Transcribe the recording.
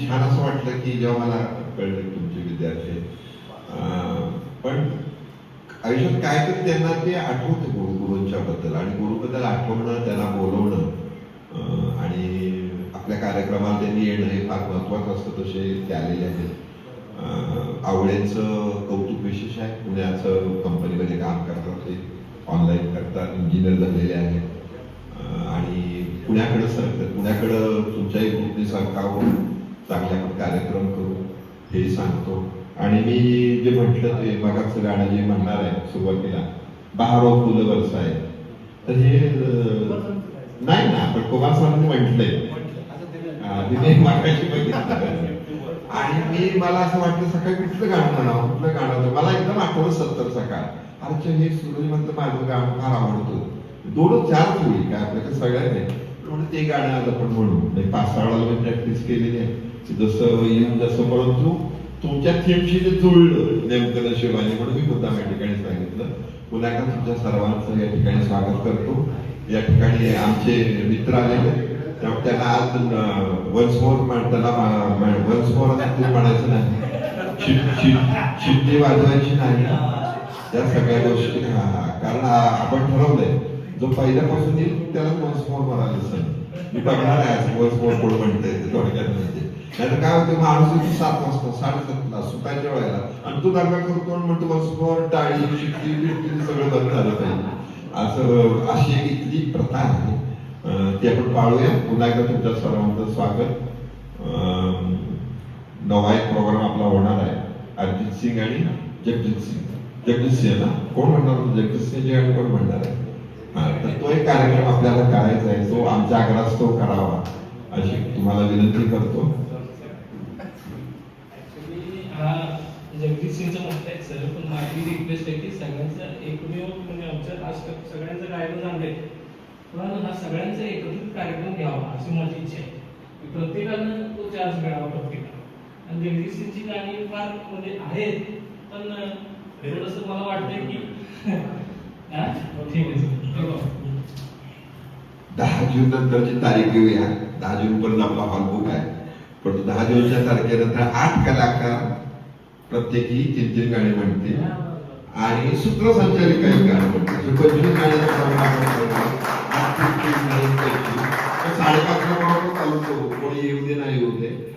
छान असं वाटलं की जेव्हा मला कळलं की तुमचे विद्यार्थी आहेत. पण आयुष्यात काय तर त्यांना ते आठवतं गुरूंच्या बद्दल, आणि गुरुबद्दल आठवणं, त्यांना बोलवणं आणि आपल्या कार्यक्रमाला त्यांनी येणं हे फार महत्वाचं असतं. तसे ते आलेले आहेत. आवडेचं कौतुक विशेष आहे. पुण्याचं कंपनीमध्ये काम करतात, ते ऑनलाईन करतात, इंजिनियर झालेले आहेत आणि पुण्याकडे सरकतात. पुण्याकडं तुमच्याही ग्रुपने सरकावून चांगले आपण कार्यक्रम करू हे सांगतो. आणि मी जे म्हटलं ते मगाचं गाणं जे म्हणणार आहे सुरुवातीला, बहारो फुलं बरसाय, तर हे नाही ना, पण कुमार सरांनी म्हटलंय. तिने मागाशी बघितलं आणि मला असं वाटलं सकाळी कुठलं गाणं म्हणावं, कुठलं गाणं होतं. मला एकदम आठवलं 70चा काळ. अच्छा, हे सूरज म्हणतं माझं गाणं फार आवडतं. 2-4 होईल काय आपल्याकडे सगळ्यात नाही, म्हणून ते गाणं आज आपण म्हणू. पासाळाला मी प्रॅक्टिस केलेली आहे, जसं येऊन जसं, परंतु तुमच्या थीमशी ते जुळलं नेमकं नशिबाने, म्हणून मी मुद्दाम या ठिकाणी सांगितलं. पुन्हा एकदा तुमच्या सर्वांचं या ठिकाणी स्वागत करतो. या ठिकाणी आमचे मित्र आलेले, त्यामुळे त्यांना आज वन्स मोर म्हणताना वन्स मोर म्हणायचं नाही, शिट्टी वाजवायची नाही, त्या सगळ्या गोष्टी. कारण आपण ठरवलंय जो पहिल्यापासून येईल त्याला वन्स मोर म्हणाले सर. मी बघणार आहे वन्स मोर कोण म्हणते ते थोडक्यात. म्हणजे नाहीतर काय होतं, माणूस 7 वाजता 7:30ला सुटायच्या वेळेला, आणि तू दंगा करतो म्हणतो वन्स मोर, टाळी शिट्टी बिट्टी सगळं बंद झालं पाहिजे. असं अशी एक इथली प्रथा आहे, ती आपण पाळूया. पुन्हा एकदा तुमच्या सर्वांचं स्वागत. नवा एक प्रोग्राम आपला होणार आहे, अरिजित सिंग आणि जगजित सिंग. जगजित सिंह ना कोण म्हणणार, जगजित सिंह आणि कोण म्हणणार आहे. तर तो एक कार्यक्रम आपल्याला करायचा आहे, तो आमच्या आग्रहास्तव करावा अशी तुम्हाला विनंती करतो. जगजित सिंगचं मत आहे सर, पण माझी रिक्वेस्ट आहे की सगळ्यांचं एकमेव, म्हणजे आमच्या राष्ट्र सगळ्यांचं गायन झालंय, पण हा सगळ्यांचा एकत्रित कार्यक्रम घ्यावा अशी माझी इच्छा आहे. प्रत्येकानं तो चान्स मिळावा प्रत्येकाला. आणि जगजित सिंगची गाणी फार म्हणजे आहेत, पण थोडंसं मला वाटतंय की ठीक आहे सर. 10 जून नंतरची तारीख घेऊया. 10 जून पर्यंत आपला हॉल बुक आहे, पण 10 जूनच्या तारखेनंतर 8 कलाकार प्रत्येकी 3-3 गाणी म्हणतील आणि सूत्रसंचालिका एक गाणं म्हणतील. 25 गाण्यांचा चालू करू, कोणी येऊ दे नाही येऊ दे.